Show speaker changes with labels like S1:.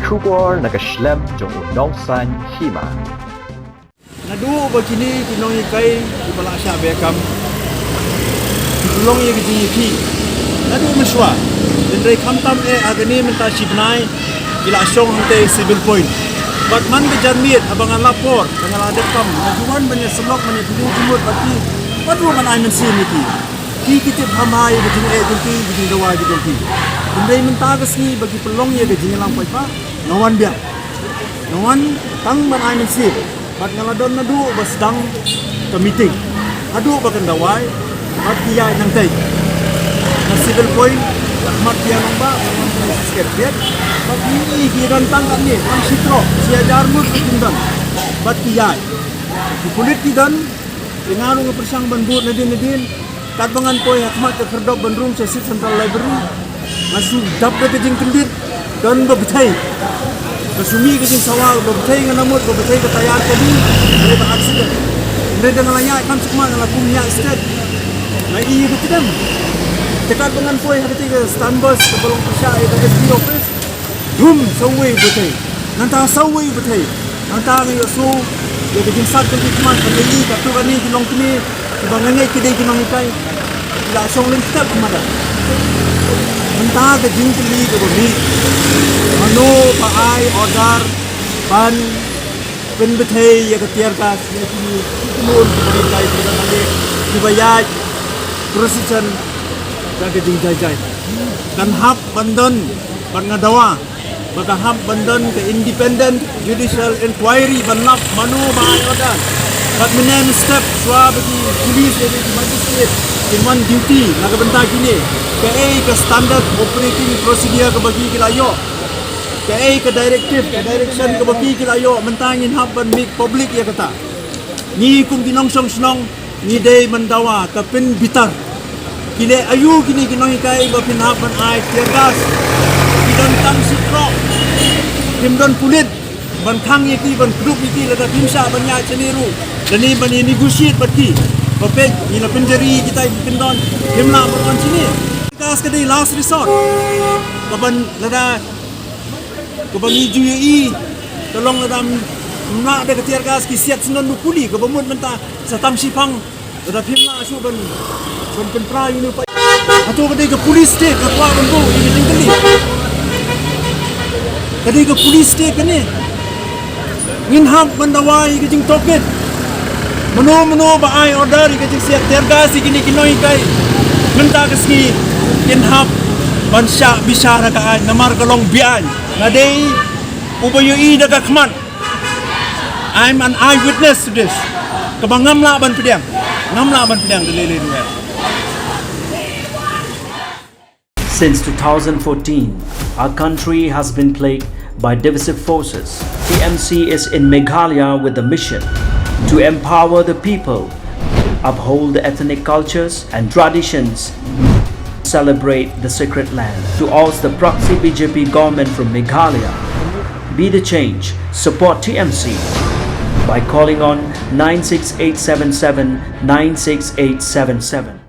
S1: Kubor nagaslem jong unongsan Hima.
S2: Nadu begini kinong ikai di balak syak bekam. Tulong ye gini ki. Nadu meswa. Dendrai kamtam agani menta sibnai kila song hante civil point. Bat man bejarmit abangan lapor dengan ada kam. Naduan banyak selok banyak timur bagi. Padu man ai men sin iki. Ki kita pamai begini genti begini dawa genti. Dendrai menta gasni bagi pelong ye gini lampai pa. Nawan biar. Nawan tang man ai men sin. Bat ngaladon nadu basdang ke meeting. Adu bakan dawai, bat dia nang tai. Na civil point, mat dia nomba, sekret. Bat ni giran tangkan ni, ang sitro, sia jarmut tindan. Bat dia. Di kulit tidan, dengaru ngepersang banbut nadin. Kat bangan poi hakmat ke kerdop bandrung sesit central library. Masuk dap ke jing kendit dan bebetai. Kesumi kejing sawal, berbetai dengan namut, berbetai ke tayar tadi, boleh beraksiden. Mereka dengan layak kan semua dengan laku minyak estate. Nah iya betul. Dekat dengan poin hari tiga standbus ke Balong Persyak ke FD office. Sawai betul. Nanti sawai betul. Nanti ni so dia kejing sat kejing kemas kejing katu kani kilong kini kebangannya kedai kilong ikai. Tidak song lengkap kemana. Mentah kejing keli ke bumi. Mano paai order ban penbetai ya ketiar kas ya kini turun kepada kai pada kali dibayar proses dan kejing jai dan hab bandan ban ngadawa maka hab bandan ke independent judicial inquiry banlap mano paai order but menem step swa bagi polis dari magistrate in one duty naga benta kini ke standard operating procedure ke bagi kilayo ke directive, ke direction ke baki kilayo mentangin haban make public ya kata. Ni kum kinong song ni day mendawa tapin bitar. Kile ayu kini kinong ikai bapin haban ai tiagas. Kidon tang sitro. Kimdon pulit ban khang yaki ban group iki lada pimsa banyak ceniru. Dan ni ban negotiate baki. Bapek ni la penjeri kita kindon himla ban sini. Kas kedai last resort. Kaban lada kebangi UAE tolong dalam nak ada ketiar gas ki siat senon kuli ke bemut mentah satam sipang ada pimna asu ban penpra ini pa atau kedai ke polis state ke kuat bantu ini tinggali kedai ke polis state ni ngin hab bandawai ke jing Tohkit meno ba ai order ke jing siat tiar gas kini kinoi kai mentah ke sini ngin hab ban syak bisyara ka ai namar kalong bian Nadei ubayui daga khman. I'm an eyewitness to this. Kabang ngamla ban pedang delele duel.
S3: Since 2014, our country has been plagued by divisive forces. TMC is in Meghalaya with the mission to empower the people, uphold the ethnic cultures and traditions, celebrate the sacred land. To oust the proxy BJP government from Meghalaya, be the change, support TMC by calling on 96877 96877.